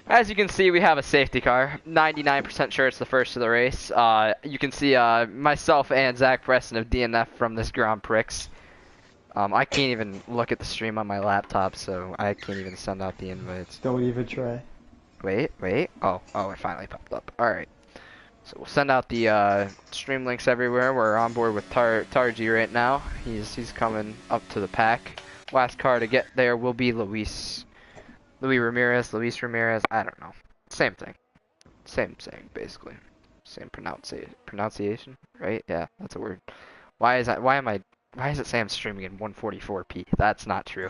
As you can see, we have a safety car. 99% sure it's the first of the race. You can see myself and Zach Preston have DNF from this Grand Prix. I can't even look at the stream on my laptop, so I can't even send out the invites. Don't even try. Wait. Oh, it finally popped up. Alright. So we'll send out the stream links everywhere. We're on board with Tarji right now. He's coming up to the pack. Last car to get there will be Luis Ramirez, I don't know. Same thing. Same, basically. Same pronunciation, right? Yeah, that's a word. Why is it saying I'm streaming in 144p? That's not true.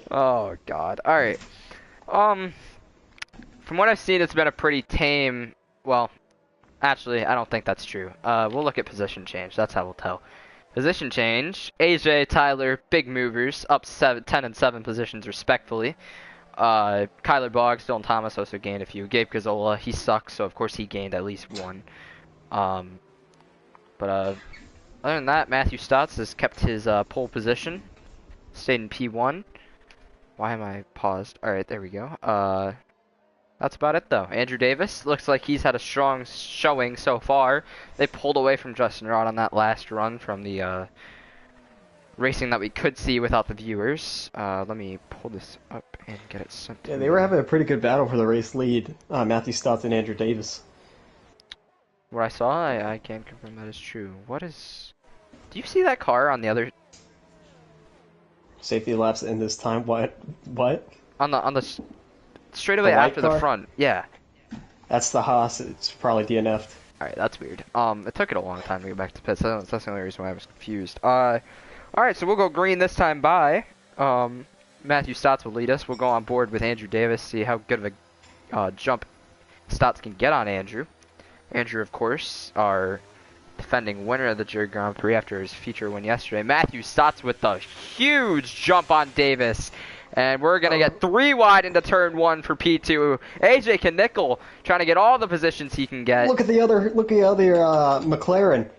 Oh god. Alright. From what I've seen, it's been a pretty tame, well, actually, I don't think that's true. We'll look at position change. That's how we'll tell. Position change. AJ, Tyler, big movers, up 10 and 7 positions respectfully. Kyler Boggs, Dylan Thomas also gained a few. Gabe Gazzola, he sucks, so of course he gained at least one. But other than that, Matthew Stotts has kept his pole position. Stayed in P1. Why am I paused? Alright, there we go. That's about it though. Andrew Davis looks like he's had a strong showing so far. They pulled away from Justin Rod on that last run from the racing that we could see without the viewers. Let me pull this up and get it sent to Yeah, they were having a pretty good battle for the race lead. Matthew Stotts and Andrew Davis. What I saw, I can confirm that is true. What is... Do you see that car on the other... Safety laps in this time. What? On the straight away after the front. Yeah. That's the Haas. It's probably DNF'd. Alright, that's weird. It took it a long time to get back to pits. That's the only reason why I was confused. Alright, so we'll go green this time by. Matthew Stotts will lead us. We'll go on board with Andrew Davis, see how good of a jump Stotts can get on Andrew. Andrew, of course, our defending winner of the Jurg Grand Prix after his feature win yesterday. Matthew Stotts with a huge jump on Davis. And we're going to get 3 wide into turn 1 for P2. AJ Knickel trying to get all the positions he can get. Look at the other McLaren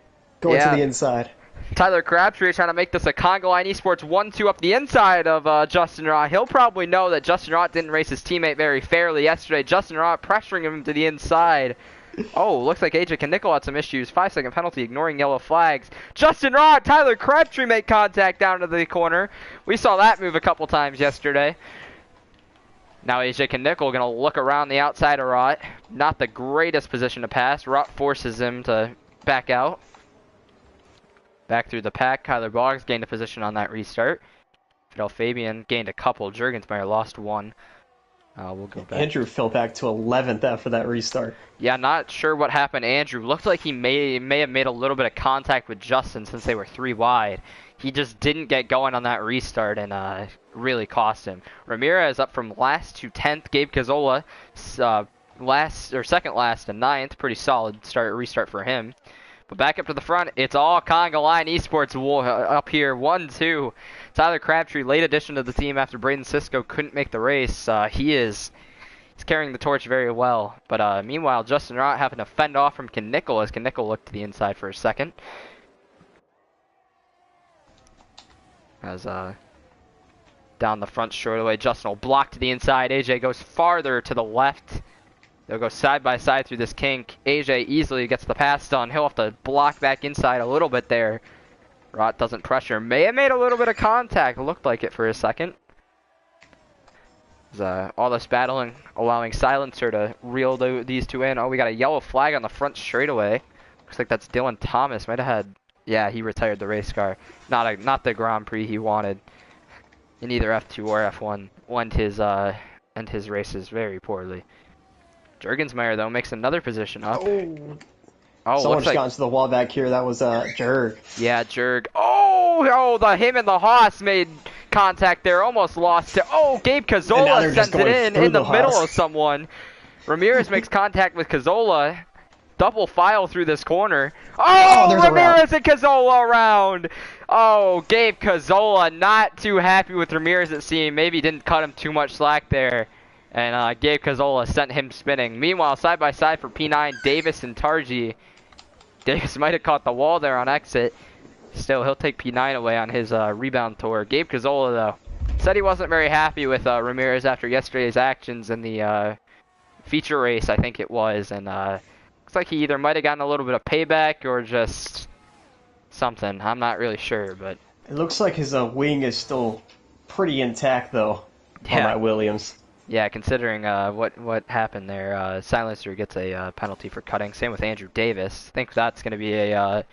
going to the inside. Tyler Crabtree trying to make this a Congo Line Esports 1-2 up the inside of Justin Rott. He'll probably know that Justin Rott didn't race his teammate very fairly yesterday. Justin Rott pressuring him to the inside. Oh, looks like AJ Knickel had some issues. 5-second penalty, ignoring yellow flags. Justin Rott, Tyler Crabtree make contact down to the corner. We saw that move a couple times yesterday. Now AJ Knickel going to look around the outside of Rott. Not the greatest position to pass. Rott forces him to back out. Back through the pack. Kyler Boggs gained a position on that restart. Fidel Fabian gained a couple. Jurgensmeyer lost one. We'll go back. Andrew fell back to 11th after that restart. Yeah, not sure what happened. Andrew looked like he may have made a little bit of contact with Justin since they were 3 wide. He just didn't get going on that restart and really cost him. Ramirez up from last to 10th. Gabe Cazzola second last to 9th. Pretty solid restart for him. But back up to the front, it's all Congo Line Esports up here. 1-2. Tyler Crabtree, late addition to the team after Braden Sisko couldn't make the race. He's carrying the torch very well. But meanwhile, Justin Rott having to fend off from Knickel as Knickel looked to the inside for a second. As down the front straight away, Justin will block to the inside. AJ goes farther to the left. They'll go side by side through this kink. AJ easily gets the pass done. He'll have to block back inside a little bit there. Rott doesn't pressure. May have made a little bit of contact. Looked like it for a second. All this battling, allowing Silencer to reel these two in. Oh, we got a yellow flag on the front straightaway. Looks like that's Dylan Thomas. Might have had... Yeah, he retired the race car. Not the Grand Prix he wanted. In either F2 or F1. Went his races very poorly. Jurgensmeyer, though, makes another position up. Oh, someone just got into the wall back here. That was Jurg. Yeah, Jurg. Him and the Haas made contact there. Almost lost it. Oh, Gabe Cazzola sent it in the middle of someone. Ramirez makes contact with Cazzola. Double file through this corner. Oh, Ramirez and Cazzola around. Oh, Gabe Cazzola not too happy with Ramirez, it seemed. Maybe didn't cut him too much slack there. And Gabe Cazzola sent him spinning. Meanwhile, side by side for P9, Davis and Tarji. Davis might have caught the wall there on exit. Still, he'll take P9 away on his rebound tour. Gabe Cazzola, though, said he wasn't very happy with Ramirez after yesterday's actions in the feature race, I think it was, and looks like he either might have gotten a little bit of payback or just something. I'm not really sure, but It looks like his wing is still pretty intact, though, on that Williams. Yeah, considering what happened there, Silencer gets a penalty for cutting. Same with Andrew Davis. I think that's going to be a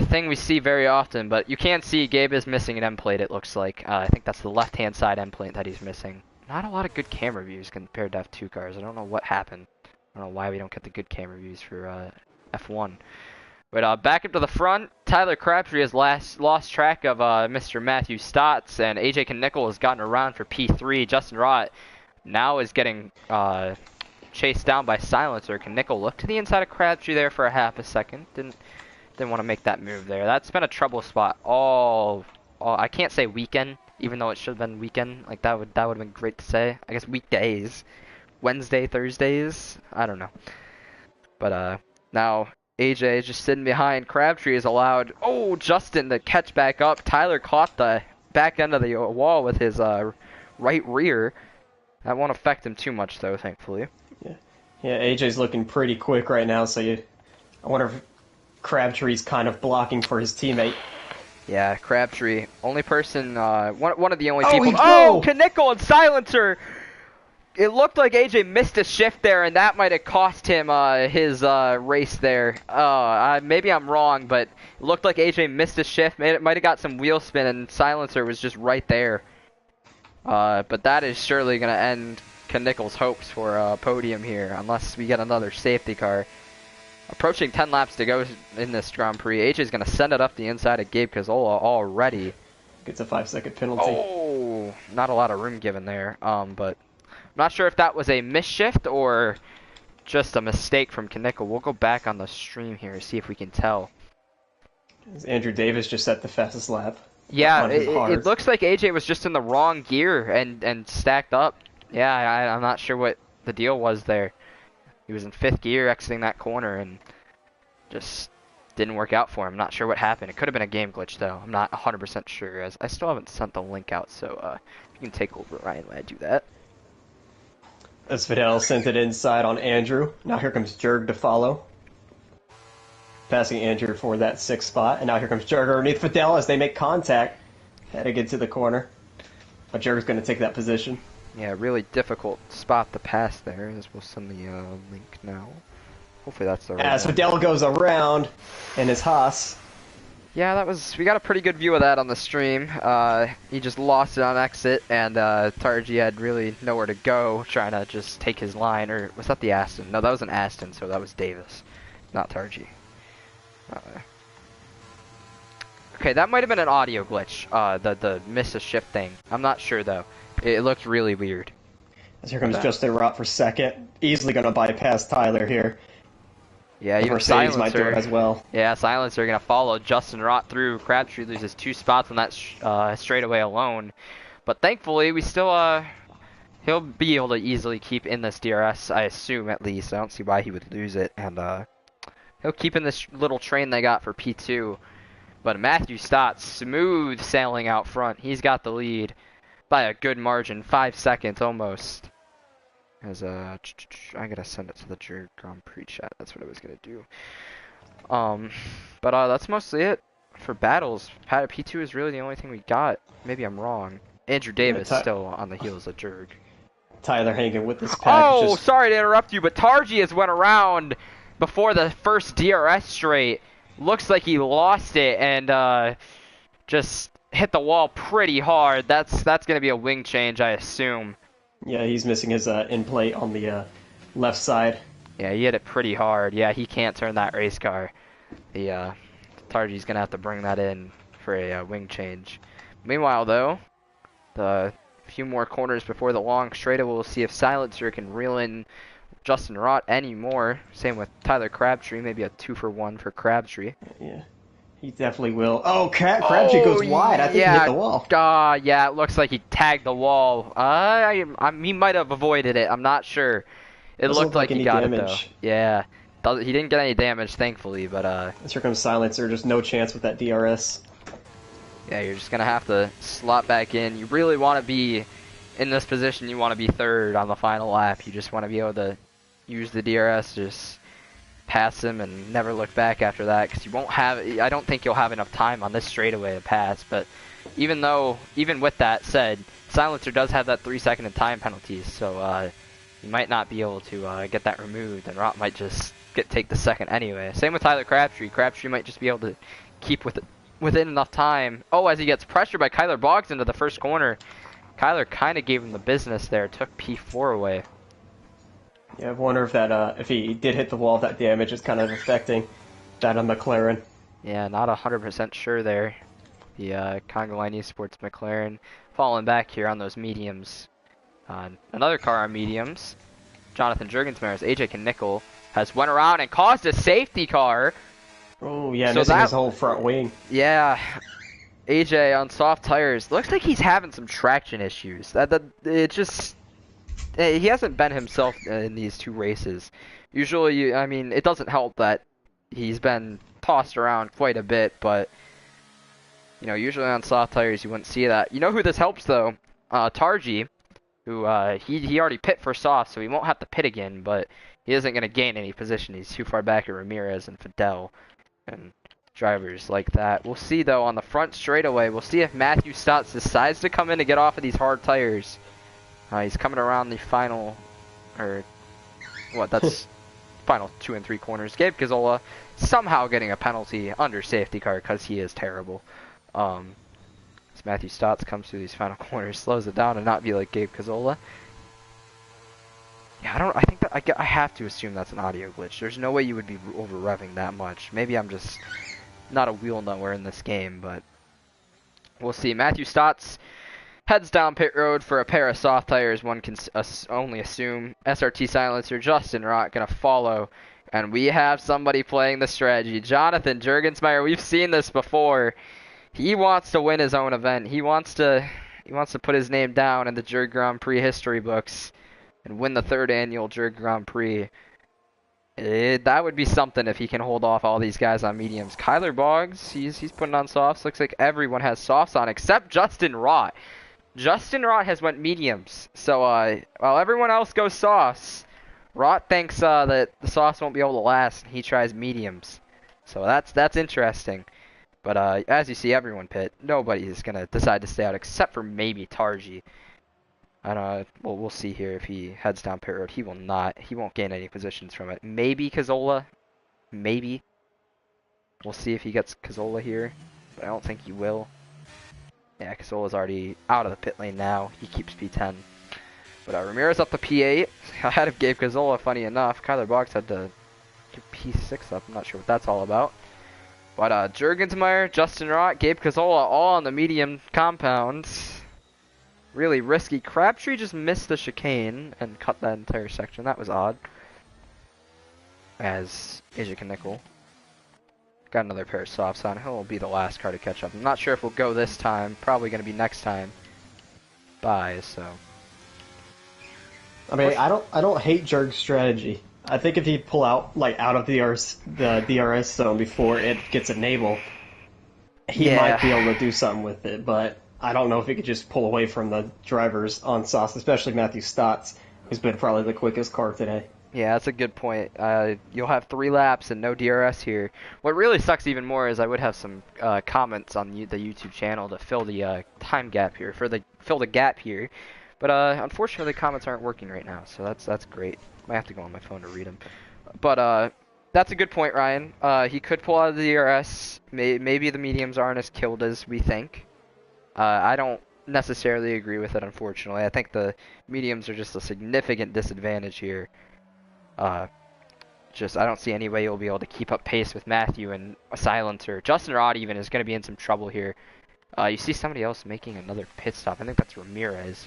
thing we see very often, but you can see Gabe is missing an end plate, it looks like. I think that's the left-hand side end plate that he's missing. Not a lot of good camera views compared to F2 cars. I don't know what happened. I don't know why we don't get the good camera views for F1. But back up to the front, Tyler Crabtree has lost track of Mr. Matthew Stotts, and AJ Knickel has gotten around for P3. Justin Rott now is getting chased down by Silencer. Knickel looked to the inside of Crabtree there for a half a second. Didn't want to make that move there. That's been a trouble spot all I can't say weekend, even though it should have been weekend. Like that would have been great to say. I guess weekdays. Wednesday, Thursdays. I don't know. But now AJ is just sitting behind. Crabtree is allowed Justin to catch back up. Tyler caught the back end of the wall with his right rear. That won't affect him too much though, thankfully. Yeah, AJ's looking pretty quick right now, so I wonder if Crabtree's kind of blocking for his teammate. Yeah, Crabtree. Only person, one of the only people. Oh, Knickel and Silencer! It looked like AJ missed a shift there, and that might have cost him his race there. Maybe I'm wrong, but it looked like AJ missed a shift. It might have got some wheel spin, and Silencer was just right there. But that is surely going to end Knickel's hopes for a podium here, unless we get another safety car. Approaching 10 laps to go in this Grand Prix. AJ's going to send it up the inside of Gabe Cazola already. Gets a 5-second penalty. Oh, not a lot of room given there. But I'm not sure if that was a misshift or just a mistake from Knickel. We'll go back on the stream here and see if we can tell. Andrew Davis just set the fastest lap. Yeah, it looks like AJ was just in the wrong gear and stacked up. Yeah, I'm not sure what the deal was there. He was in 5th gear exiting that corner and just didn't work out for him. Not sure what happened. It could have been a game glitch, though. I'm not 100% sure, as I still haven't sent the link out, so you can take over, Ryan, when I do that. As Fidel sent it inside on Andrew. Now here comes Jurg to follow. Passing Andrew for that 6th spot. And now here comes Jurg underneath Fidel as they make contact. Heading into the corner. But Jurg's going to take that position. Yeah, really difficult spot to pass there, as we'll send the link now. Hopefully that's the right as Fidel goes around in his Haas. Yeah, we got a pretty good view of that on the stream. He just lost it on exit, and Tarji had really nowhere to go, trying to just take his line. Or was that the Aston? No, that was an Aston, so that was Davis, not Tarji. Okay, that might have been an audio glitch, the miss a shift thing. I'm not sure, though. It looked really weird. As here comes Justin Rott for 2nd. Easily going to bypass Tyler here. Yeah, even Silencer might do it as well. Yeah, Silencer going to follow Justin Rott through. Crabtree loses 2 spots on that straightaway alone. But thankfully, we still, he'll be able to easily keep in this DRS, I assume, at least. I don't see why he would lose it. And he'll keep in this little train they got for P2. But Matthew Stotts, smooth sailing out front. He's got the lead by a good margin, 5 seconds almost. As I gotta send it to the Jurg Grand Prix chat. That's what I was gonna do. But that's mostly it for battles. P2 is really the only thing we got. Maybe I'm wrong. Andrew Davis still on the heels of Jurg. Tyler hanging with this package. Oh, sorry to interrupt you, but Tarji has went around before the first DRS straight. Looks like he lost it and just hit the wall pretty hard. That's gonna be a wing change, I assume. Yeah, he's missing his end plate on the left side. Yeah, he hit it pretty hard. Yeah, he can't turn that race car. Tarji's gonna have to bring that in for a wing change. Meanwhile, though, the few more corners before the long straightaway, we'll see if Silencer can reel in Justin Rott anymore. Same with Tyler Crabtree. Maybe a 2-for-1 for Crabtree. Yeah. He definitely will. Oh, Crabtree goes wide. I think he hit the wall. Yeah, it looks like he tagged the wall. He might have avoided it. I'm not sure. It looked like he got damage. It, though. Yeah. He didn't get any damage, thankfully, but... Here comes Silencer. Just no chance with that DRS. Yeah, you're just going to have to slot back in. You really want to be in this position. You want to be third on the final lap. You just want to be able to use the DRS, just pass him and never look back after that, because you won't have, I don't think you'll have enough time on this straightaway to pass. But even with that said, Silencer does have that 3-second time penalty, so you might not be able to get that removed, and Rot might just take the second anyway. Same with Tyler Crabtree. Crabtree might just be able to keep within enough time. Oh, as he gets pressured by Kyler Boggs into the first corner. Kyler kind of gave him the business there, took P4 away. Yeah, I wonder if that if he did hit the wall, if that damage is kind of affecting that on McLaren. Yeah, not 100% sure there. The Congo Line Esports McLaren falling back here on those mediums. Another car on mediums. Jonathan Jurgensmeyer's AJ Knickel has went around and caused a safety car. Oh yeah, so missing his whole front wing. Yeah, AJ on soft tires. Looks like he's having some traction issues. He hasn't been himself in these two races. Usually, I mean, it doesn't help that he's been tossed around quite a bit, but you know, usually on soft tires you wouldn't see that. You know who this helps though? Tarji, who he already pit for soft, so he won't have to pit again, but he isn't going to gain any position. He's too far back at Ramirez and Fidel and drivers like that. We'll see though on the front straightaway. We'll see if Matthew Stotts decides to come in to get off of these hard tires. He's coming around the final, that's final 2 and 3 corners. Gabe Cazzola somehow getting a penalty under safety car because he is terrible. As Matthew Stotts comes through these final corners, slows it down and not be like Gabe Cazzola. Yeah, I have to assume that's an audio glitch. There's no way you would be over revving that much. Maybe I'm just not a wheel knower in this game, but we'll see. Matthew Stotts heads down pit road for a pair of soft tires. One can only assume. SRT Silencer, Justin Rott gonna follow, and we have somebody playing the strategy. Jonathan Jurgensmeyer. We've seen this before. He wants to win his own event. He wants to put his name down in the Jurg Grand Prix history books and win the 3rd annual Jurg Grand Prix. That would be something if he can hold off all these guys on mediums. Kyler Boggs, he's putting on softs. Looks like everyone has softs on except Justin Rott. Justin Rott has went mediums, so while everyone else goes softs, Rott thinks that the softs won't be able to last, and he tries mediums. So that's interesting. But as you see, everyone pit. Nobody is gonna decide to stay out except for maybe Tarji. And we'll see here if he heads down pit road. He will not. He won't gain any positions from it. Maybe Cazzola. Maybe. We'll see if he gets Cazzola here, but I don't think he will. Yeah, Cazzola's already out of the pit lane now. He keeps P10. But Ramirez up to P8. Ahead of Gabe Cazzola, funny enough. Kyler Boggs had to give P6 up. I'm not sure what that's all about. But Jurgensmeyer, Justin Rott, Gabe Cazzola all on the medium compound. Really risky. Crabtree just missed the chicane and cut that entire section. That was odd. As AJ Nickel got another pair of softs on. He'll be the last car to catch up. I'm not sure if we'll go this time. Probably going to be next time. Bye. So. I mean, I don't hate Jurg's strategy. I think if he'd pull out out of the DRS zone before it gets enabled, he might be able to do something with it. But I don't know if he could just pull away from the drivers on softs, especially Matthew Stotts, who's been probably the quickest car today. Yeah, that's a good point. You'll have 3 laps and no DRS here. What really sucks even more is I would have some comments on the YouTube channel to fill the time gap here, fill the gap here. But unfortunately, comments aren't working right now, so that's great. Might have to go on my phone to read them. But that's a good point, Ryan. He could pull out of the DRS. Maybe the mediums aren't as killed as we think. I don't necessarily agree with it, unfortunately. I think the mediums are just a significant disadvantage here. I don't see any way you'll be able to keep up pace with Matthew and a Silencer. Justin Rott even is going to be in some trouble here. You see somebody else making another pit stop. I think that's Ramirez.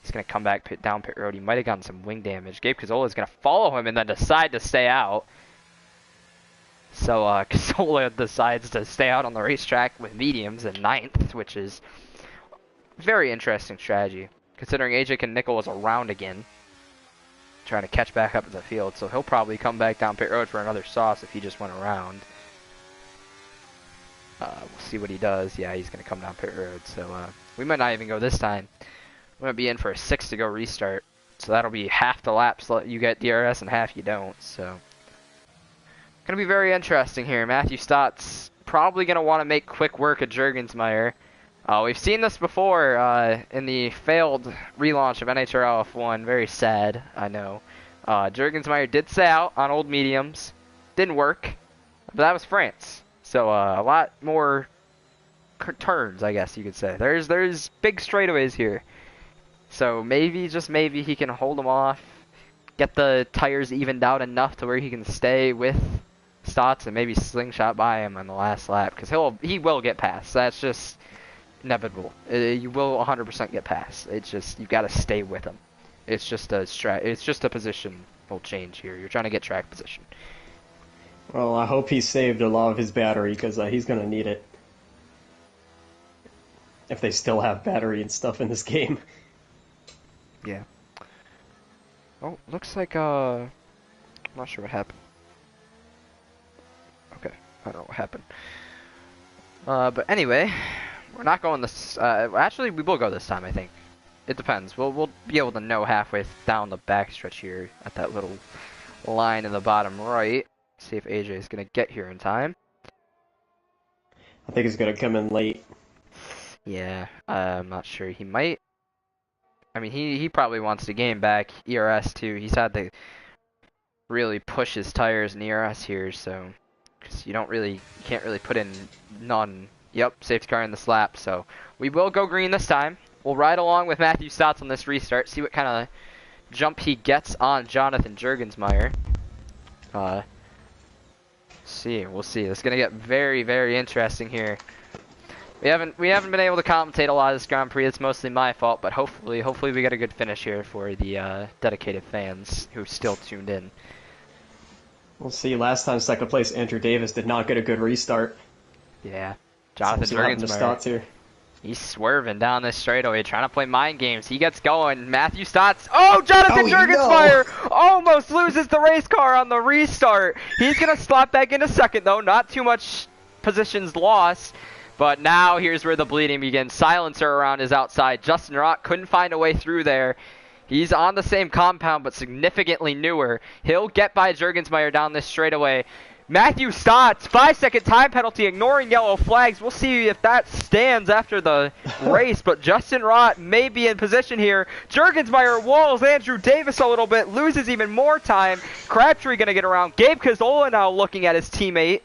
He's going to come back down pit road. He might have gotten some wing damage. Gabe Cazzola is going to follow him and then decide to stay out. So Cazzola decides to stay out on the racetrack with mediums in 9th, which is a very interesting strategy, considering AJ Nickel was around again, trying to catch back up in the field. So he'll probably come back down pit road for another sauce if he just went around. We'll see what he does. Yeah, he's going to come down pit road. So we might not even go this time. We might be in for a 6 to go restart. So that'll be half the laps you get DRS and half you don't. So going to be very interesting here. Matthew Stott's probably going to want to make quick work of Jurgensmeyer. We've seen this before in the failed relaunch of NHRL F1. Very sad, I know. Jurgensmeyer did stay out on old mediums. Didn't work, but that was France. So a lot more turns, I guess you could say. There's big straightaways here. So maybe, just maybe, he can hold them off, get the tires evened out enough to where he can stay with Stotts and maybe slingshot by him on the last lap, because he will get past. That's just inevitable. You will 100% get past. It's just, you've got to stay with him. It's just a positional change here. You're trying to get track position. Well, I hope he saved a lot of his battery, because he's going to need it. If they still have battery and stuff in this game. Yeah. Oh, looks like, I'm not sure what happened. Okay, I don't know what happened. But anyway, we're not going this, actually, we will go this time, I think. It depends. We'll be able to know halfway down the backstretch here at that little line in the bottom right. See if AJ is going to get here in time. I think he's going to come in late. Yeah, I'm not sure. He might. I mean, he probably wants to gain back ERS too. He's had to really push his tires in ERS here, so because you can't really put in none. Yep, safety car in the slap. So we will go green this time. We'll ride along with Matthew Stotts on this restart. See what kind of jump he gets on Jonathan Jurgensmeyer. We'll see. It's gonna get very, very interesting here. We haven't been able to commentate a lot of this Grand Prix. It's mostly my fault, but hopefully we get a good finish here for the dedicated fans who still tuned in. We'll see. Last time, second place Andrew Davis did not get a good restart. Yeah, Jonathan Jurgensmeyer. He's swerving down this straightaway, trying to play mind games. He gets going. Matthew Stotts. Oh, Jonathan Jurgensmeyer almost loses the race car on the restart. He's gonna slot back into second though. Not too much positions lost. But now here's where the bleeding begins. Silencer around his outside. Justin Rock couldn't find a way through there. He's on the same compound, but significantly newer. He'll get by Jurgensmeyer down this straightaway. Matthew Stotts, 5-second time penalty, ignoring yellow flags. We'll see if that stands after the race, but Justin Rott may be in position here. Jurgensmeyer walls Andrew Davis a little bit, loses even more time. Crabtree going to get around. Gabe Cazzola now looking at his teammate.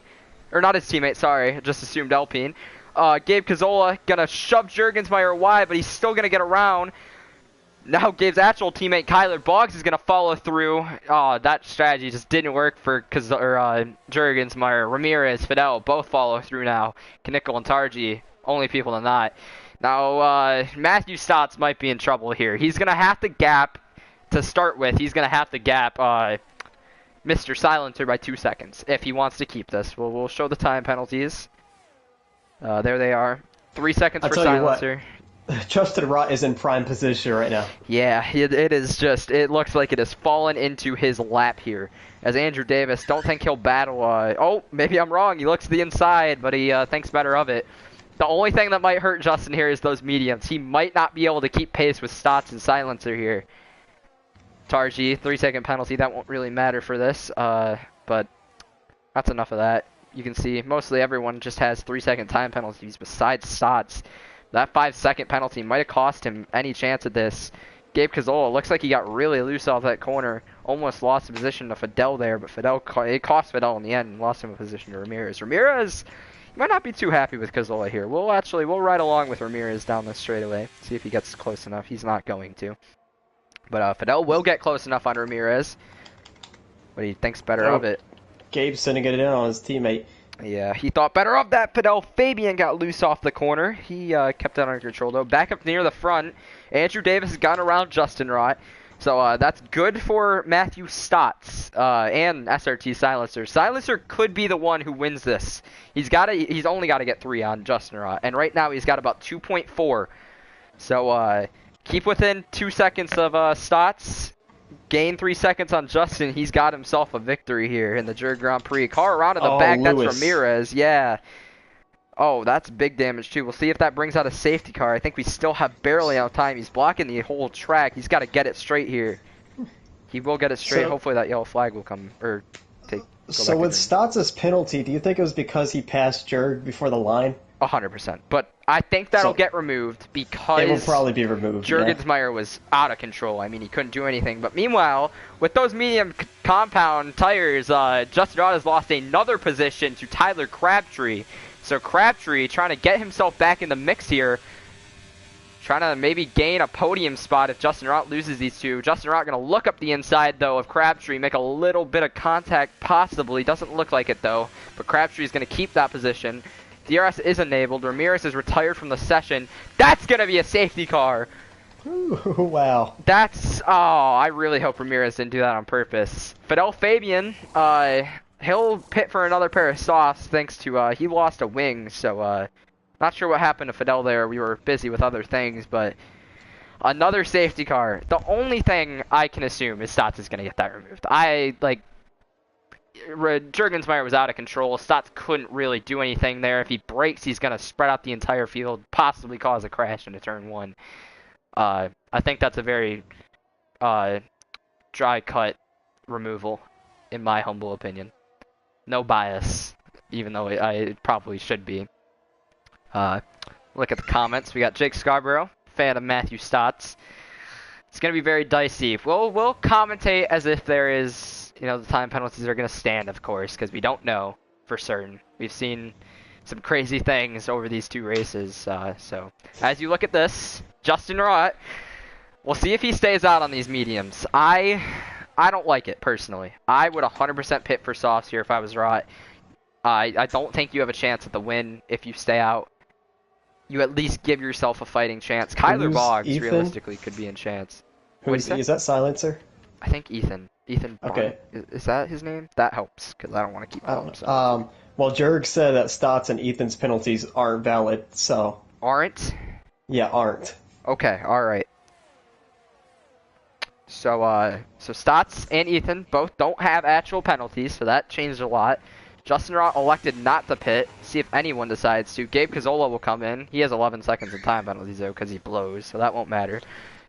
Or not his teammate, sorry, just assumed Alpine. Gabe Cazzola going to shove Jurgensmeyer wide, but he's still going to get around. Now Gabe's actual teammate Kyler Boggs is going to follow through. That strategy just didn't work for Jurgensmeyer. Ramirez, Fidel, both follow through now. Knickel and Tarji, only people to not. Now, Matthew Stotts might be in trouble here. He's going to have to gap, to start with, he's going to have to gap Mr. Silencer by 2 seconds if he wants to keep this. We'll show the time penalties. There they are. 3 seconds for Silencer. Justin Rott is in prime position right now. Yeah, it is just, it looks like it has fallen into his lap here. As Andrew Davis, don't think he'll battle, oh, maybe I'm wrong, he looks to the inside, but he thinks better of it. The only thing that might hurt Justin here is those mediums. He might not be able to keep pace with Stotts and Silencer here. Tarji, 3 second penalty, that won't really matter for this, but that's enough of that. You can see, mostly everyone just has 3 second time penalties besides Stotts. That 5 second penalty might have cost him any chance at this. Gabe Cazzola looks like he got really loose off that corner. Almost lost a position to Fidel there, but it cost Fidel in the end and lost him a position to Ramirez. Ramirez might not be too happy with Cazzola here. We'll ride along with Ramirez down this straightaway. See if he gets close enough. He's not going to. But Fidel will get close enough on Ramirez. But he thinks better of it. Gabe's sending it in on his teammate. Yeah, he thought better of that. Fidel Fabian got loose off the corner. He kept that under control, though. Back up near the front, Andrew Davis has gone around Justin Rott. So that's good for Matthew Stotts and SRT Silencer. Silencer could be the one who wins this. He's only got to get 3 on Justin Rott. And right now he's got about 2.4. So keep within 2 seconds of Stotts. Gain 3 seconds on Justin. He's got himself a victory here in the Jurg Grand Prix. Car around in the back. Lewis. That's Ramirez. Yeah. Oh, that's big damage too. We'll see if that brings out a safety car. I think we still have barely enough time. He's blocking the whole track. He's got to get it straight here. He will get it straight. So, Hopefully that yellow flag will come, or go so back with to Stotts' penalty, do you think it was because he passed Jurg before the line? 100%. But I think that'll So, get removed because it will probably be removed. Jurgensmeyer was out of control. I mean, he couldn't do anything. But meanwhile, with those medium compound tires, Justin Rod has lost another position to Tyler Crabtree. So Crabtree trying to get himself back in the mix here. Trying to maybe gain a podium spot if Justin Rott loses these two. Justin Rott going to look up the inside, though, of Crabtree. Make a little bit of contact, possibly. Doesn't look like it, though. But Crabtree is going to keep that position. DRS is enabled. Ramirez is retired from the session. That's going to be a safety car. Ooh, wow. That's... Oh, I really hope Ramirez didn't do that on purpose. Fidel Fabian, he'll pit for another pair of softs thanks to... he lost a wing, so... Not sure what happened to Fidel there. We were busy with other things, but... Another safety car. The only thing I can assume is Stotts is going to get that removed. Jurgensmeyer was out of control. Stotts couldn't really do anything there. If he brakes, he's going to spread out the entire field, possibly cause a crash into turn one. I think that's a very dry cut removal, in my humble opinion. No bias, even though it probably should be. Look at the comments. We got Jake Scarborough, fan of Matthew Stotts. It's going to be very dicey. We'll commentate as if there is, the time penalties are going to stand, of course, because we don't know for certain. We've seen some crazy things over these two races. So as you look at this, Justin Rott, we'll see if he stays out on these mediums. I don't like it, personally. I would 100% pit for softs here if I was Rott. I don't think you have a chance at the win if you stay out. You at least give yourself a fighting chance. Kyler Boggs Ethan? Realistically could be in chance. Is that Silencer? I think Ethan. Ethan Bond. Okay. Is that his name? That helps, because I don't want to keep I don't calling know. Well, Jurg said that Stotts and Ethan's penalties aren't valid, so... Aren't? Yeah, aren't. Okay, alright. So Stotts and Ethan both don't have actual penalties, so that changed a lot. Justin Rott elected not to pit. See if anyone decides to. Gabe Cazzola will come in. He has 11 seconds of time penalties, though, because he blows, so that won't matter.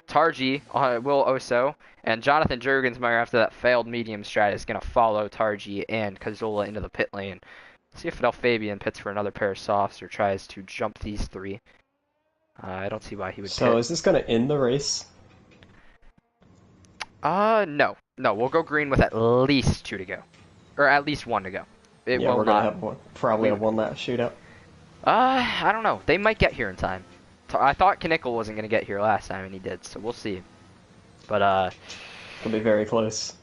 Tarji will also, and Jonathan Jurgensmeyer, after that failed medium strat, is going to follow Tarji and Cazzola into the pit lane. See if Fidel Fabian pits for another pair of softs or tries to jump these three. I don't see why he would pit. So is this going to end the race? No. No, we'll go green with at least 2 to go. Or at least 1 to go. It Yeah, will we're not. going to have probably a one-lap shootout. I don't know. They might get here in time. I thought Knickel wasn't going to get here last time, and he did, so we'll see. But, It'll be very close.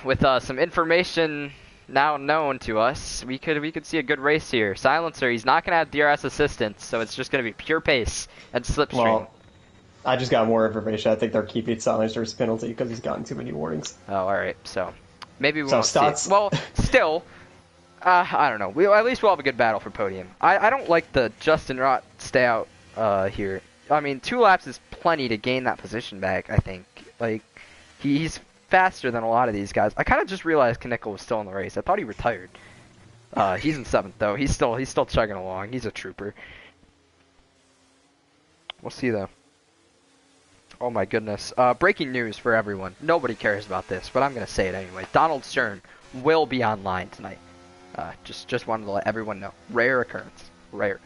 With some information now known to us, we could see a good race here. Silencer, he's not going to have DRS assistance, so it's just going to be pure pace and slipstream. Well, I just got more information. I think they're keeping Silencer's penalty because he's gotten too many warnings. Oh, alright, so maybe we So won't Stotts... see. Well, still... I don't know. At least we'll have a good battle for podium. I don't like the Justin Rott stay out here. I mean, 2 laps is plenty to gain that position back, I think. Like, he's faster than a lot of these guys. I kind of just realized Knickel was still in the race. I thought he retired. He's in 7th, though. He's still chugging along. He's a trooper. We'll see, though. Oh, my goodness. Breaking news for everyone. Nobody cares about this, but I'm going to say it anyway. Donald Stern will be online tonight. Just wanted to let everyone know. Rare occurrence. Rare.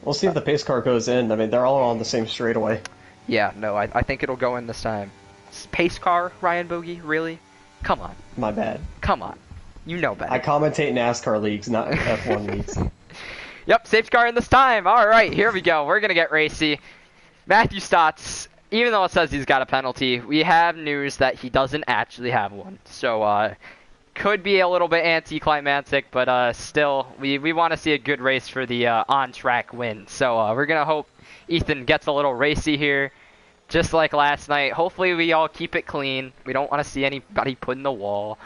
We'll see if the pace car goes in. I mean, they're all on the same straightaway. Yeah, no, I think it'll go in this time. Pace car, Ryan Bogey? Really? Come on. My bad. Come on. You know better. I commentate NASCAR leagues, not F1 leagues. Yep, safety car in this time. All right, here we go. We're going to get racy. Matthew Stotts, even though it says he's got a penalty, we have news that he doesn't actually have one. So, could be a little bit anticlimactic, but still, we want to see a good race for the on-track win. So we're going to hope Ethan gets a little racy here, just like last night. Hopefully we all keep it clean. We don't want to see anybody put in the wall.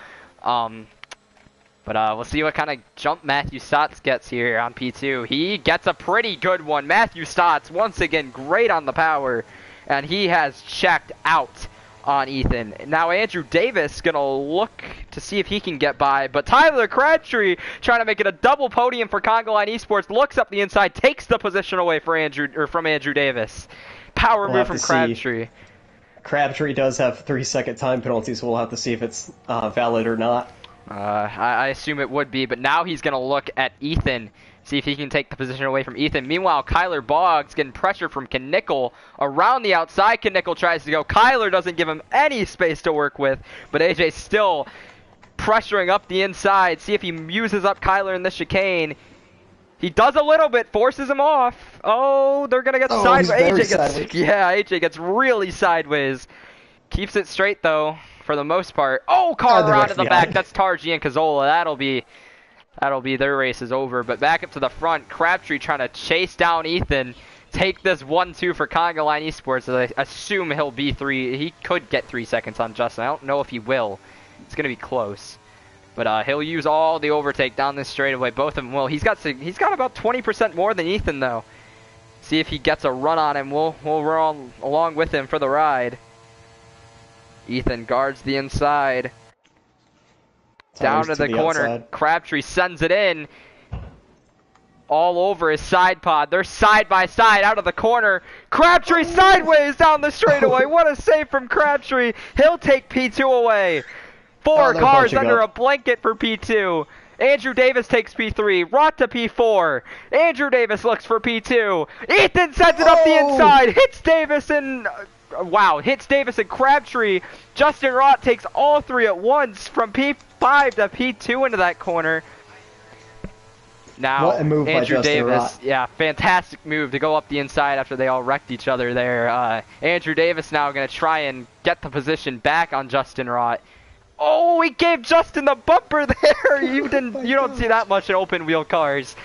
But we'll see what kind of jump Matthew Stotts gets here on P2. He gets a pretty good one. Matthew Stotts, once again, great on the power, and he has checked out on Ethan. Now Andrew Davis gonna look to see if he can get by, but Tyler Crabtree trying to make it a double podium for Congo Line Esports, looks up the inside, takes the position away from Andrew Davis. Power We'll move have from to Crabtree. see. Crabtree does have 3-second time penalties, so we'll have to see if it's valid or not. I assume it would be, but now he's gonna look at Ethan, see if he can take the position away from Ethan. Meanwhile, Kyler Boggs getting pressure from Knickel around the outside. Knickel tries to go. Kyler doesn't give him any space to work with, but AJ still pressuring up the inside. See if he uses up Kyler in the chicane. He does a little bit, forces him off. Oh, they're gonna get sideways. AJ gets really sideways. Keeps it straight though, for the most part. Oh, car around to the back. That's Tarji and Cazzola. That'll be their race is over. But back up to the front, Crabtree trying to chase down Ethan. Take this 1-2 for Congo Line Esports. I assume he'll be 3. He could get 3 seconds on Justin. I don't know if he will. It's gonna be close. But he'll use all the overtake down this straightaway. Both of them will. He's got about 20% more than Ethan though. See if he gets a run on him. We'll run along with him for the ride. Ethan guards the inside. Down to the corner. Outside. Crabtree sends it in. All over his side pod. They're side by side out of the corner. Crabtree sideways down the straightaway. What a save from Crabtree. He'll take P2 away. 4 cars under a blanket for P2. Andrew Davis takes P3. Rot to P4. Andrew Davis looks for P2. Ethan sends it up the inside. Hits Davis and... wow, hits Davis and Crabtree. Justin Rott takes all 3 at once from P5 to P2 into that corner. Now, what a move Andrew by Justin Davis, Rott. Yeah, fantastic move to go up the inside after they all wrecked each other there. Andrew Davis now going to try and get the position back on Justin Rott. Oh, he gave Justin the bumper there. You don't see that much in open wheel cars.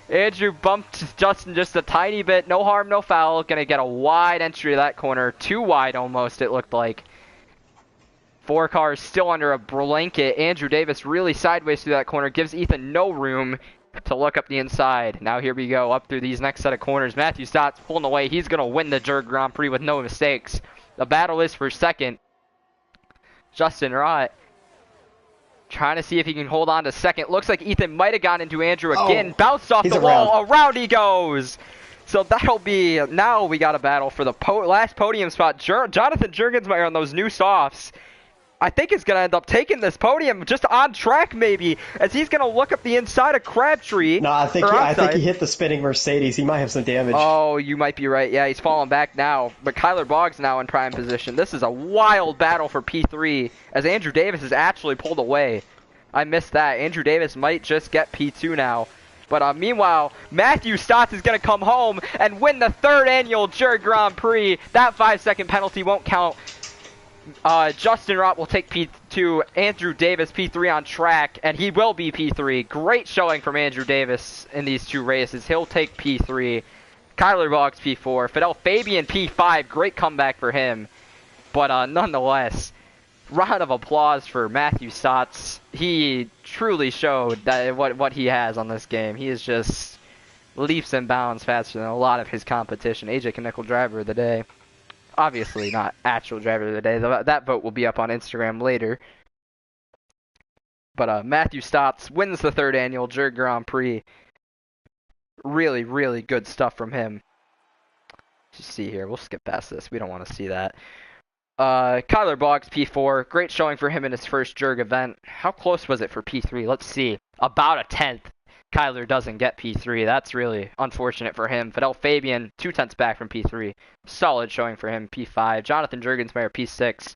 Andrew bumped Justin just a tiny bit. No harm, no foul. Gonna get a wide entry to that corner. Too wide almost, it looked like. 4 cars still under a blanket. Andrew Davis really sideways through that corner. Gives Ethan no room to look up the inside. Now here we go, up through these next set of corners. Matthew Stott's pulling away. He's gonna win the Jurg Grand Prix with no mistakes. The battle is for second. Justin Rott trying to see if he can hold on to second. Looks like Ethan might have gone into Andrew again. Bounced off the wall. Around he goes. So that'll be... now we got a battle for the last podium spot. Jonathan Jurgensmeyer on those new softs, I think is going to end up taking this podium just on track maybe, as he's going to look up the inside of Crabtree. No, I think he hit the spinning Mercedes. He might have some damage. Oh, you might be right. Yeah, he's falling back now. But Kyler Boggs now in prime position. This is a wild battle for P3, as Andrew Davis has actually pulled away. I missed that. Andrew Davis might just get P2 now. But meanwhile, Matthew Stotts is going to come home and win the 3rd annual Jurg Grand Prix. That 5-second penalty won't count. Justin Rott will take P2, Andrew Davis P3 on track, and he will be P3. Great showing from Andrew Davis in these 2 races. He'll take P3. Kyler Boggs P4. Fidel Fabian P5. Great comeback for him. But nonetheless, round of applause for Matthew Stotts. He truly showed that what he has on this game. He is just leaps and bounds faster than a lot of his competition. AJ Knickel driver of the day. Obviously not actual driver of the day. That vote will be up on Instagram later. But Matthew Stotts wins the 3rd annual Jurg Grand Prix. Really, really good stuff from him. Let's see here. We'll skip past this. We don't want to see that. Kyler Boggs P4. Great showing for him in his first Jurg event. How close was it for P3? Let's see. About a 10th. Kyler doesn't get P3. That's really unfortunate for him. Fidel Fabian, 2/10 back from P3. Solid showing for him, P5. Jonathan Jurgensmeyer, P6.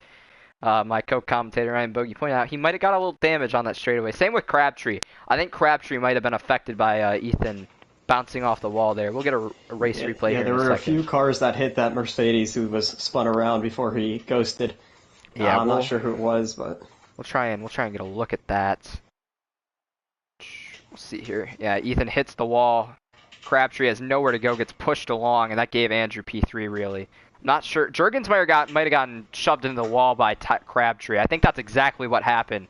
My co-commentator Ryan Bogey pointed out he might have got a little damage on that straightaway. Same with Crabtree. I think Crabtree might have been affected by Ethan bouncing off the wall there. We'll get a race replay here in a second. Yeah, there were a few cars that hit that Mercedes who was spun around before he ghosted. Yeah, I'm not sure who it was, but we'll try and get a look at that. We'll see here. Yeah, Ethan hits the wall. Crabtree has nowhere to go, gets pushed along, and that gave Andrew P3 really. Not sure. Jurgensmeyer might have gotten shoved into the wall by Crabtree. I think that's exactly what happened.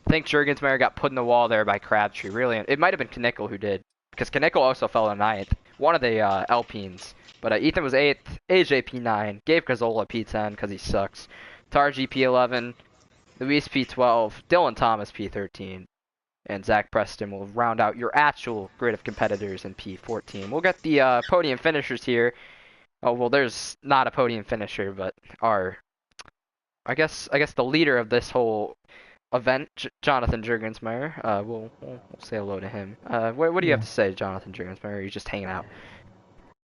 I think Jurgensmeyer got put in the wall there by Crabtree. Really, it might have been Knickel who did, because Knickel also fell to 9th. One of the Alpines. But Ethan was 8th, AJ P9, gave Cazzola P10 because he sucks. Tarji P11, Luis P12, Dylan Thomas P13, and Zach Preston will round out your actual grid of competitors in P14. We'll get the podium finishers here. Oh, well, there's not a podium finisher, but I guess the leader of this whole event, Jonathan Jurgensmeyer. We'll say hello to him. What do you have to say, Jonathan Jurgensmeyer? Or are you just hanging out?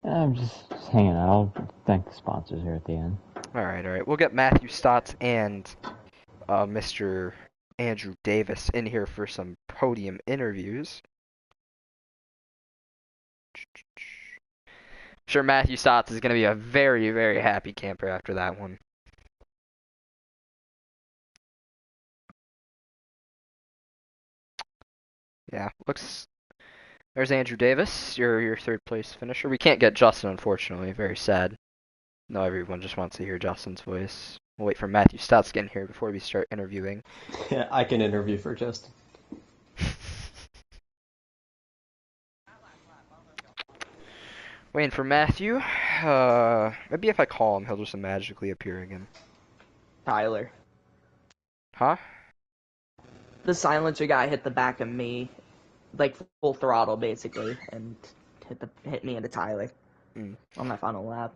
I'm just hanging out. I'll thank the sponsors here at the end. All right. We'll get Matthew Stotts and Mr. Andrew Davis in here for some podium interviews. Sure, Matthew Stotts is going to be a very, very happy camper after that one. Yeah, looks. There's Andrew Davis, your third place finisher. We can't get Justin, unfortunately. Very sad. No, everyone just wants to hear Justin's voice. We'll wait for Matthew Stotts to get in here before we start interviewing. Yeah, I can interview for Justin. Waiting for Matthew. Maybe if I call him, he'll just magically appear again. Tyler. Huh? The silencer guy hit the back of me, like full throttle basically, and hit me into Tyler on my final lap.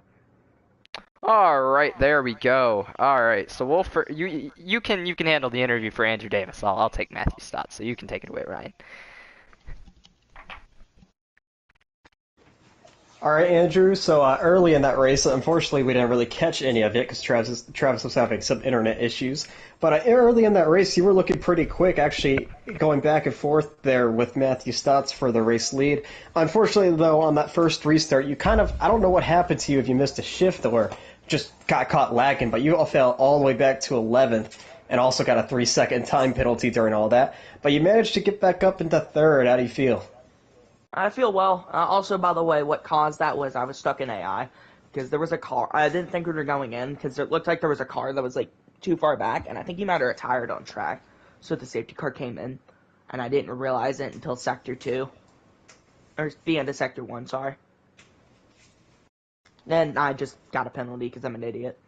All right, there we go. All right, so you can handle the interview for Andrew Davis. I'll take Matthew Stotts, so you can take it away, Ryan. All right, Andrew. So early in that race, unfortunately, we didn't really catch any of it because Travis was having some internet issues. But early in that race, you were looking pretty quick, actually going back and forth there with Matthew Stotts for the race lead. Unfortunately, though, on that first restart, you I don't know what happened to you if you missed a shift or just got caught lagging, but you all fell all the way back to 11th and also got a 3-second time penalty during all that. But you managed to get back up into third. How do you feel? I feel well. Also, by the way, what caused that was I was stuck in AI because there was a car. I didn't think we were going in because it looked like there was a car that was like too far back, and I think he might have retired on track. So the safety car came in, and I didn't realize it until Sector 2. Or the end of Sector 1, sorry. Then I just got a penalty because I'm an idiot.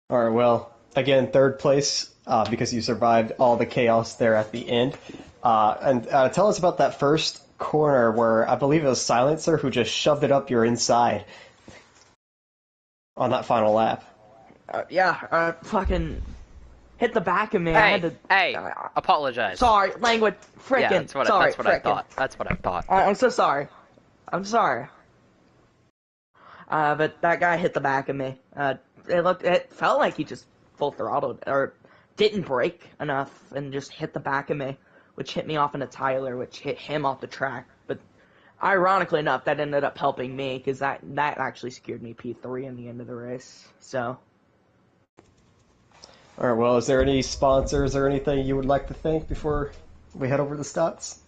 All right, well, again, third place because you survived all the chaos there at the end. And tell us about that first corner where I believe it was Silencer who just shoved it up your inside on that final lap. Fucking hit the back of me. I had to, apologize. Sorry, language. Frickin'. Yeah, that's what I thought. That's what I thought. I'm so sorry. I'm sorry. But that guy hit the back of me. It felt like he just full throttled or didn't brake enough and just hit the back of me, which hit me off into Tyler, which hit him off the track. But ironically enough, that ended up helping me because that actually secured me P3 in the end of the race. So. All right, well, is there any sponsors or anything you would like to thank before we head over to Stotts?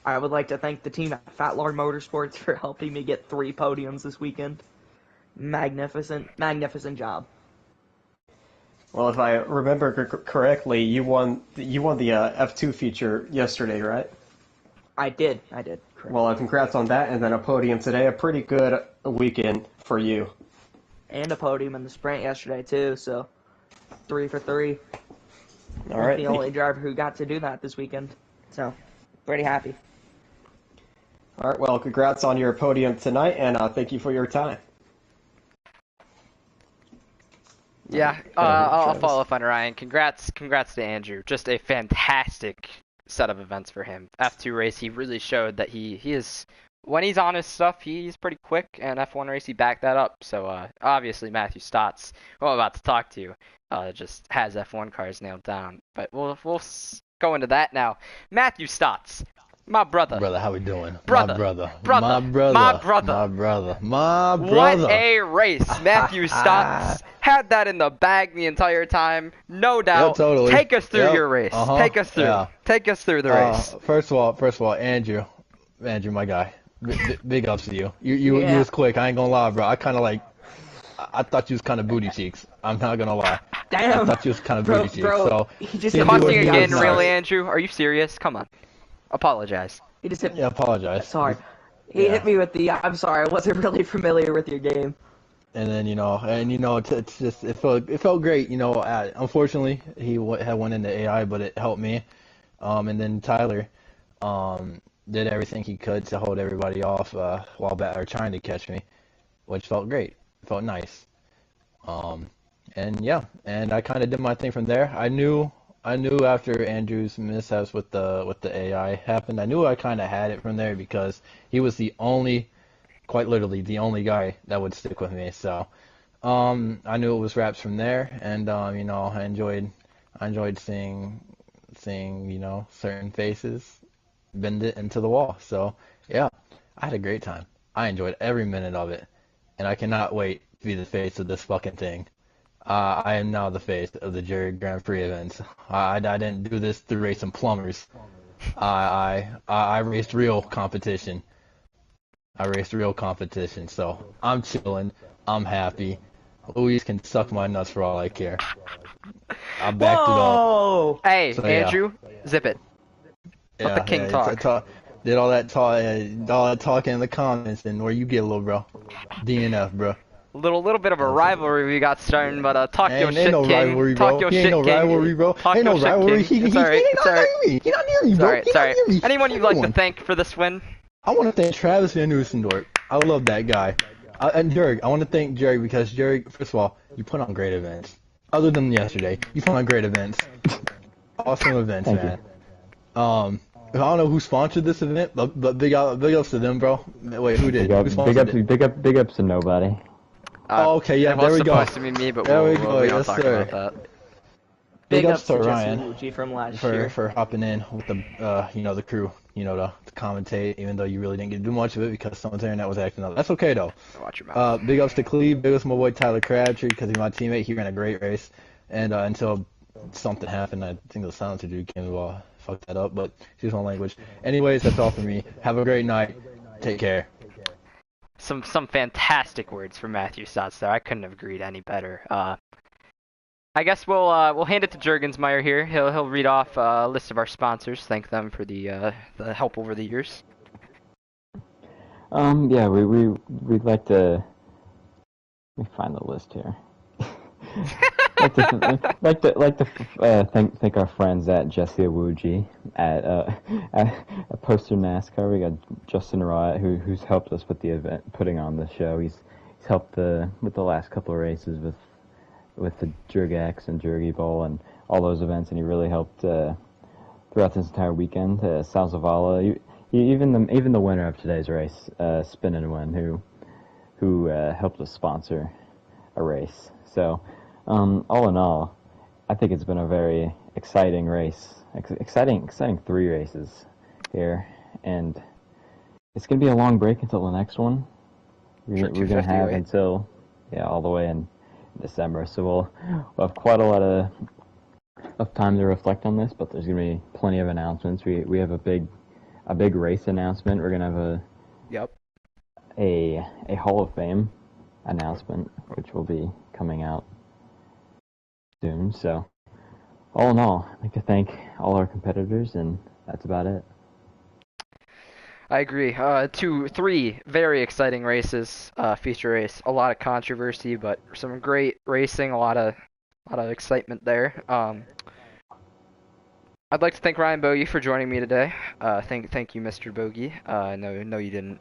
I would like to thank the team at Fat Lard Motorsports for helping me get 3 podiums this weekend. Magnificent job. Well, if I remember correctly, you won the F2 feature yesterday, right? I did. Correct. Well, congrats on that, and then a podium today. A pretty good weekend for you. And a podium in the sprint yesterday too. So 3 for 3. All right. The only driver who got to do that this weekend. So pretty happy. All right. Well, congrats on your podium tonight, and thank you for your time. Yeah, I'll follow up on Ryan. Congrats to Andrew. Just a fantastic set of events for him. F2 race, he really showed that he is, when he's on his stuff, he's pretty quick, and F1 race, he backed that up. So, obviously, Matthew Stotts, who I'm about to talk to, just has F1 cars nailed down. But we'll go into that now. Matthew Stotts. My brother. Brother, how we doing? Brother. My brother. Brother. My brother. My brother. My brother. My brother. What a race. Matthew Stotts had that in the bag the entire time. No doubt. Yeah, totally. Take us through your race. Take us through. Yeah. Take us through the race. First of all, Andrew, my guy. Big ups to you. You was quick. I ain't gonna lie, bro. I kind of I thought you was kind of booty cheeks. I'm not gonna lie. Damn. I thought you was kind of booty cheeks. So he just Costing again, sorry. really, Andrew? Are you serious? Come on. Apologize. He just hit. Yeah, apologize. Sorry. He hit me with the. I'm sorry. I wasn't really familiar with your game. And then it's just it felt great. Unfortunately, had went into AI, but it helped me. And then Tyler did everything he could to hold everybody off while or trying to catch me, which felt great. Felt nice. Um, and yeah, and I kind of did my thing from there. I knew after Andrew's mishaps with the AI happened, I knew I kind of had it from there because he was the only, quite literally, the only guy that would stick with me. So, I knew it was raps from there, and I enjoyed seeing certain faces bend it into the wall. So yeah, I had a great time. I enjoyed every minute of it, and I cannot wait to be the face of this fucking thing. I am now the face of the Jurg Grand Prix events. I didn't do this to race some plumbers. I raced real competition. I raced real competition, so I'm chilling. I'm happy. Luis can suck my nuts for all I care. I backed it up. Whoa! Hey, So yeah, Andrew, zip it. Let the yeah, king yeah. talk. Did all that talking in the comments, and where you get, little bro. DNF, bro. Little bit of a That's it. rivalry we got starting, but talk your Ain't shit, no king. rivalry, Talk bro. your He ain't shit, no rivalry, king. bro. Talk Ain't your no shit, rivalry. king. It's alright. He It's not alright. near me. He not near me, It's bro. alright. He It's not alright. near me. Anyone you'd like to Anyone. thank for this win? I want to thank Travis Van Oostendorp. I love that guy. And Jurg, I want to thank Jurg because Jurg, first of all, you put on great events. Other than yesterday, you put on great events. Awesome events, Thank you. man. I don't know who sponsored this event, but big ups to them, bro. Wait, who Big did? up, Who big sponsored ups, it? big ups to nobody. Oh, okay, yeah, It there was we go. supposed to be me, but There we go, we don't yes, talk sir. about that. Big Big ups ups to to Jesse Ryan Wuji from last for year. for hopping in with the crew, to commentate, even though you really didn't get to do much of it because someone's internet was acting up. That's okay though. Watch your mouth. Big ups to Cleve, big ups to my boy Tyler Crabtree because he's my teammate. He ran a great race, and until something happened, I think the silencer dude came involved, fucked that up. But excuse my language. Anyways, that's all for me. Have a great night. Take care. Some fantastic words from Matthew Stotts there. I couldn't have agreed any better. I guess we'll hand it to Jurgensmeyer here. He'll read off a list of our sponsors. Thank them for the help over the years. Yeah, we'd like to. Let me find the list here. like to thank our friends at Jesse Awuji at Poster NASCAR. We got Justin Rott who's helped us with the event, putting on the show. He's helped with the last couple of races with the Jurg X and Jurgy Bowl and all those events, and he really helped throughout this entire weekend. Sal Zavala, even the winner of today's race, Spin and Win, who helped us sponsor a race. So, all in all, I think it's been a very exciting race. Exciting 3 races here, and it's gonna be a long break until the next one. Sure, We're gonna 250, have right? until all the way in December. So we'll have quite a lot of time to reflect on this, but there's gonna be plenty of announcements. We have a big race announcement. We're gonna have Yep. a Hall of Fame announcement, which will be coming out soon. So, all in all, I'd like to thank all our competitors, and that's about it. I agree. 3 very exciting races. Feature race, a lot of controversy, but some great racing. A lot of excitement there. I'd like to thank Ryan Bogey for joining me today. Thank you, Mr. Bogey. I know you didn't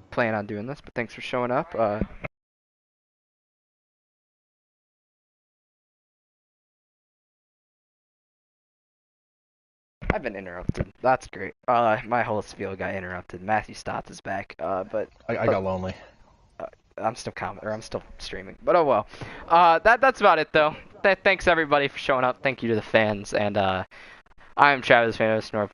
plan on doing this, but thanks for showing up. I've been interrupted. That's great. My whole spiel got interrupted. Matthew Stotts is back. But I got lonely. I'm still I'm still streaming. But oh well. That's about it though. Thanks everybody for showing up. Thank you to the fans, and I'm Travis Van Osnorp.